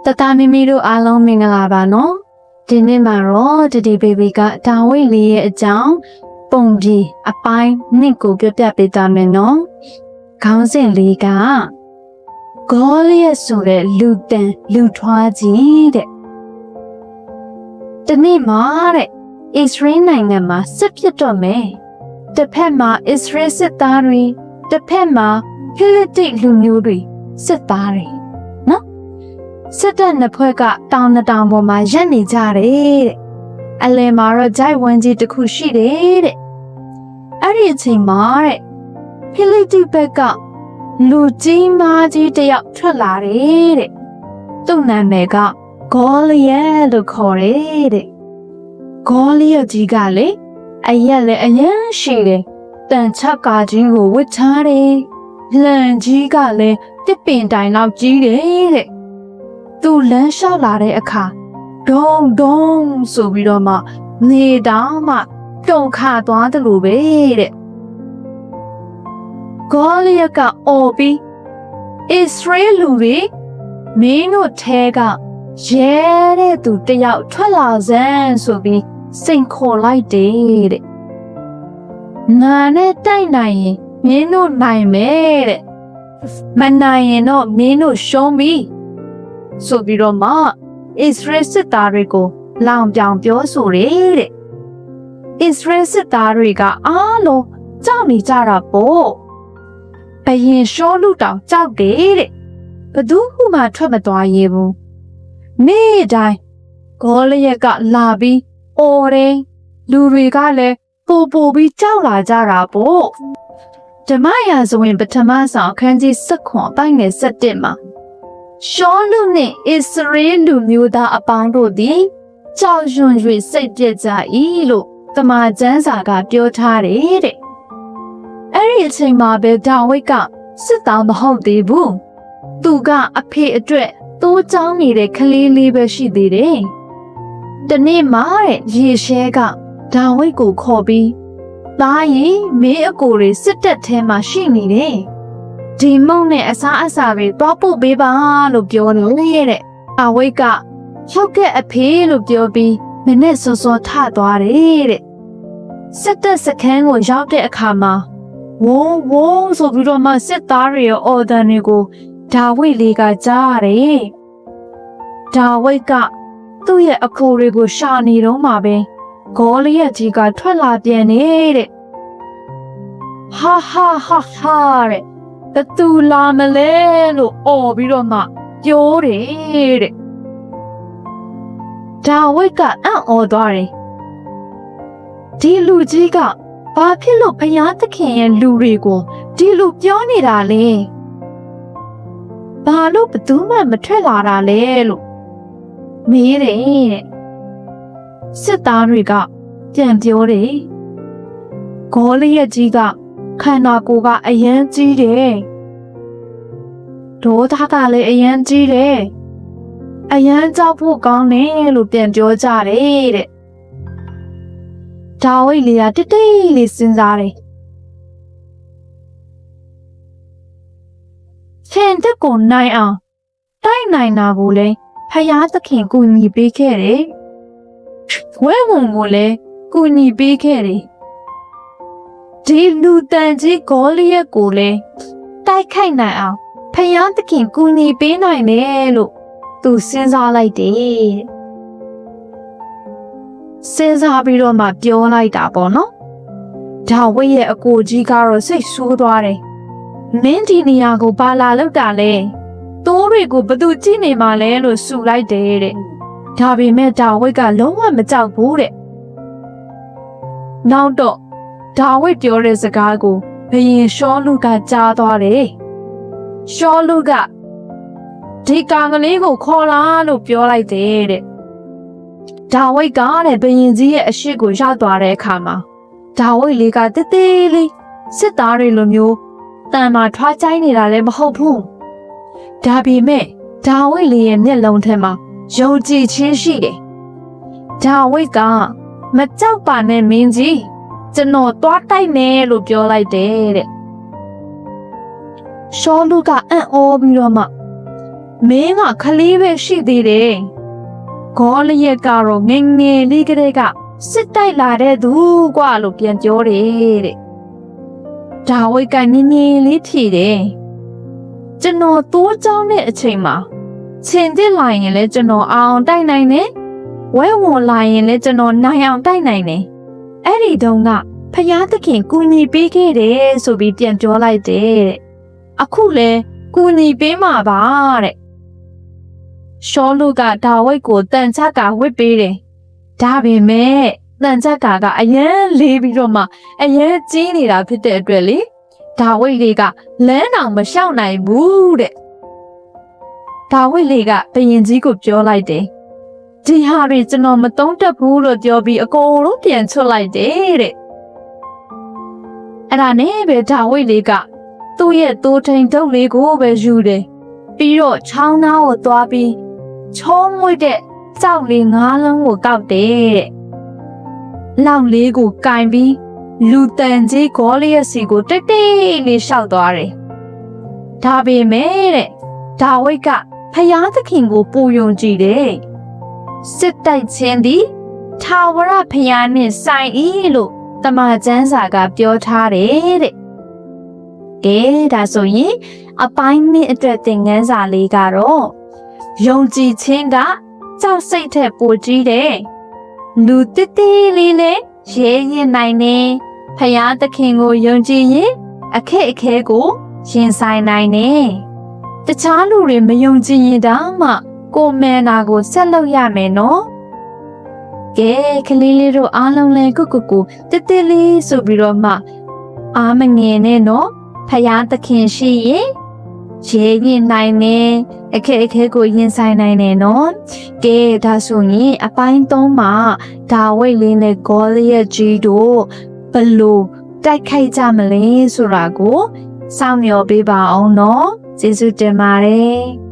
တသားမိမိတို့အားလုံးမင်္ဂလာပါနော်ဒီနေ့မှာတော့ဒီဘေဘီကဒါဝိတ်လေးရဲ့အကြောင်းပုံကြီးအပိုင်းနှစ်ကိုပြပြပေးသားမယ်နော်ခေါင်းစဉ်လေးကဂေါလိယဆိုတဲ့လူတန်လူထွားကြီးတဲ့ဒီနေ့မှာတဲ့အစ္စရေးနိုင်ငံမှာစစ်ဖြစ်တော့မယ်တစ်ဖက်မှာအစ္စရေးစစ်သားတွေတစ်ဖက်မှာဖိလိတိလူမျိုးတွေစစ်သားတွေစစ်တပ်နှစ်ဖွဲ့ကတောင်နှစ်တောင်ပေါ်မှာရပ်နေကြတယ်တဲ့အလယ်မှာတော့ဂျိုက်ဝန်းကြီးတစ်ခုရှိတယ်တဲ့အဲ့ဒီအချိန်မှာတဲ့ဖိလိတိဘက်ကလူကြီးမားကြီးတစ်ယောက်ထွက်လာတယ်တဲ့သူ့နာမည်ကဂေါလိယလို့ခေါ်တယ်တဲ့ဂေါလိယကြီးကလေအရက်လည်းအရင်ရှိတယ်တန်ချပ်ကာကြီးကိုဝတ်ထားတယ်လန်ကြီးကလည်းတစ်ပင်တိုင်လောက်ကြီးတယ်တဲ့သူလမ်းလျှောက်လာတဲ့အခါဒုံဒုံဆိုပြီးတော့မှနေတောင်မှတုန်ခါသွားတယ်လို့ပဲတဲ့ဂေါလိယကအော်ပြီးအစ္စရေးလူတွေမင်းတို့ထဲကရဲတဲ့သူတယောက်ထွက်လာစမ်းဆိုပြီးစိန်ခေါ်လိုက်တယ်တဲ့ငါနဲ့တိုက်နိုင်ရင်မင်းတို့နိုင်မယ်တဲ့မနိုင်ရင်တော့မင်းတို့ရှုံးပြီဆိုပြီးတော့မှအစ္စရေးစစ်သားတွေကိုလောင်ပြောင်ပြောဆိုတယ်တဲ့အစ္စရေးစစ်သားတွေကအားလုံးကြောက်နေကြတာပေါ့ဘယင်ရှောလူတောင်ကြောက်တယ်တဲ့ဘသူမှထွက်မသွားရဘူးနေ့တိုင်းဂေါလိယကလာပြီးအော်တယ်လူတွေကလည်းပိုပြီးကြောက်လာကြတာပေါ့ဓမ္မရာဇဝင်ပထမဆောင်အခန်းကြီး7ပိုင်းငယ်7မှာရှောလူနှင့်အစ္စရေးလူမျိုးသားအပေါင်းတို့သည်ကြောက်ရွံ့၍စိတ်ပြက်ကြ၏လို့တမန်ကျမ်းစာကပြောထားတယ်တဲ့အဲ့ဒီအချိန်မှာပဲဒါဝိဒ်ကစစ်တောင်းမဟုတ်သေးဘူးသူကအဖေအတွက်တိုးကြောင်းနေတဲ့ကလေးလေးပဲရှိသေးတယ်တနေ့မှတဲ့ယေရှဲကဒါဝိဒ်ကိုခေါ်ပြီးသားရင်မင်းအကိုတွေစစ်တပ်ထဲမှာရှိနေတယ်ဒီမုံနဲ့အစားအစာတွေသွားပို့ပေးပါလို့ပြောတယ်တဲ့အဝိတ်ကဟုတ်ကဲ့အဖေလို့ပြောပြီးမနဲ့စောစောထသွားတယ်တဲ့စစ်တပ်စခန်းကိုရောက်တဲ့အခါမှာဝုန်းဝုန်းဆိုပြီးတော့မှစစ်သားတွေရဲ့အော်ဒန်တွေကိုဒါဝိတ်လေးကကြားရတယ်ဒါဝိတ်ကသူ့ရဲ့အခိုတွေကိုရှာနေတော့မှပဲဂေါလိယကြီးကထွက်လာပြန်နေတဲ့ဟာတဲ့ဘသူလာမလဲလို့အော်ပြီးတော့မှပြောတယ်တဲ့ဒါဝိဒ်ကအံ့ဩသွားတယ်ဒီလူကြီးကဘာဖြစ်လို့ဘုရားသခင်ရဲ့လူတွေကိုဒီလူပြောနေတာလဲဘာလို့ဘသူမှမထွက်လာတာလဲလို့မေးတယ်တဲ့စစ်သားတွေကပြန်ပြောတယ်ဂေါလိယကြီးကခန္ဓာကိုယ်ကအယမ်းကြီးတယ်ဒေါသကလည်းအယမ်းကြီးတယ်အယမ်းကြောက်ဖို့ကောင်းတယ်လို့ပြန်ပြောကြတယ်တဲ့ဒါဝိဒ်လေးကတိတ်တိတ်လေးစဉ်းစားတယ်ရှင်တက်ကိုနိုင်အောင်တိုက်နိုင်တာကိုလည်းဖယားသခင်ကူညီပေးခဲ့တယ်ဝဲဝင်ကိုလည်းကူညီပေးခဲ့တယ်ဒီလူတန်ကြီးဂေါလိယကိုလည်းတိုက်ခိုက်နိုင်အောင်ဖယားသခင်ကူညီပေးနိုင်တယ်လို့သူစဉ်းစားလိုက်တယ်စဉ်းစားပြီးတော့မှပြောလိုက်တာပေါ့နော်ဒါဝိဒ်ရဲ့အကိုကြီးကတော့စိတ်ဆိုးသွားတယ်မင်းဒီနေရာကိုဘာလာလောက်တာလဲတိုးတွေကိုဘသူကြည့်နေမှလဲလို့ဆူလိုက်တယ်တဲ့ဒါပေမဲ့ဒါဝိဒ်ကလုံးဝမကြောက်ဘူးတဲ့နောက်တော့ဒါဝိဒ်ပြောတဲ့စကားကိုဘုရင်ရှောလုကကြားသွားတယ်။ရှောလုကဒီကောင်ကလေးကိုခေါ်လာလို့ပြောလိုက်တယ်တဲ့။ဒါဝိဒ်ကတဲ့ဘုရင်ကြီးရဲ့အရှိကိုရောက်သွားတဲ့အခါမှာဒါဝိဒ်လေးကတေးသေးလေးစစ်သားတွေလိုမျိုးတန်မာထွားချိုင်းနေတာလည်းမဟုတ်ဘူး။ဒါပေမဲ့ဒါဝိဒ်လေးရဲ့မျက်လုံးထဲမှာယုံကြည်ခြင်းရှိတယ်။ဒါဝိဒ်ကမကြောက်ပါနဲ့မင်းကြီးကျွန်တော်သွားတိုက်မယ်လို့ပြောလိုက်တယ်တဲ့ရှောလူကအံ့ဩပြီးတော့မှ မင်းကခလေးပဲရှိသေးတယ်ဂေါလိယက်ကတော့ငယ်ငယ်လေးကလေးကစစ်တိုက်လာတဲ့သူกว่าလို့ပြန်ပြောတယ်တဲ့ဒါဝိတ်ကနင်းနေလေးဖြေတယ်ကျွန်တော်တိုးကြောင်းတဲ့အချိန်မှာချင်းတစ်လာရင်လည်းကျွန်တော်အောင်တိုက်နိုင်တယ်ဝဲဝင်လာရင်လည်းကျွန်တော်နိုင်အောင်တိုက်နိုင်တယ်အဲ့ဒီတုန်းကဖယားသခင်ကူညီပေးခဲ့တယ်ဆိုပြီးပြန်ပြောလိုက်တယ်တဲ့အခုလဲကူညီပေးမှာပါတဲ့ရှောလူကဒါဝိတ်ကိုတန်ချက်ကဝစ်ပေးတယ်ဒါပေမဲ့တန်ချက်ကအရန်လေးပြီးတော့မှအရန်ကြီးနေတာဖြစ်တဲ့အတွက်လေဒါဝိတ်လေးကလမ်းတောင်မလျှောက်နိုင်ဘူးတဲ့ဒါဝိတ်လေးကဘယင်ကြီးကိုပြောလိုက်တယ်ဒီဟာတွေကျွန်တော်မသုံးတတ်ဘူးလို့ပြောပြီးအကုန်လုံးပြန်ချွတ်လိုက်တယ်တဲ့အဲ့ဒါနဲ့ပဲဒါဝိတ်လေးကသူ့ရဲ့တိုးထိန်တုပ်လေးကိုပဲယူတယ်ပြီးတော့ချောင်းသားကိုသွားပြီးချောမွေ့တဲ့ကြောက်လေး9လုံးကိုကောက်တယ်တဲ့လောက်လေးကိုကင်ပြီးလူတန်ကြီးဂေါလိယက်စီကိုတိတ်တိတ်လေးရှောက်သွားတယ်ဒါပေမဲ့တဲ့ဒါဝိတ်ကဖယားသခင်ကိုပူယုံကြည်တယ်စစ်တိုက်ခြင်းသည်ထာဝရဖယားနှင့်ဆိုင်၏လို့တမန်ကျမ်းစာကပြောထားတယ်တဲ့ကဲဒါဆိုရင်အပိုင်းနှစ်အတွက်သင်ခန်းစာလေးကတော့ယုံကြည်ခြင်းကကြောက်စိတ်ထက်ပိုကြီးတယ်လူတစ်တေးလေးနဲ့ရဲရင်နိုင်နေဖယားသခင်ကိုယုံကြည်ရင်အခက်အခဲကိုရင်ဆိုင်နိုင်နေတခြားလူတွေမယုံကြည်ရင်တောင်မှကိုမန်နာကိုဆက်လုပ်ရမယ်နော်ကဲကလေးလေးတို့အားလုံးလဲကုတစ်တေးလေးဆိုပြီးတော့မှအားမငယ်နဲ့နော်ဖယားသခင်ရှိရင်ရဲရင်နိုင်နေအခက်အခဲကိုရင်ဆိုင်နိုင်တယ်နော်ကဲဒါဆိုရင်အပိုင်း3မှာဒါဝိတ်လေးနဲ့ဂေါလိယက်ကြီးတို့ဘလို့တိုက်ခိုက်ကြမလဲဆိုတာကိုစောင့်မျှော်ပေးပါအောင်နော်ကျေးဇူးတင်ပါတယ်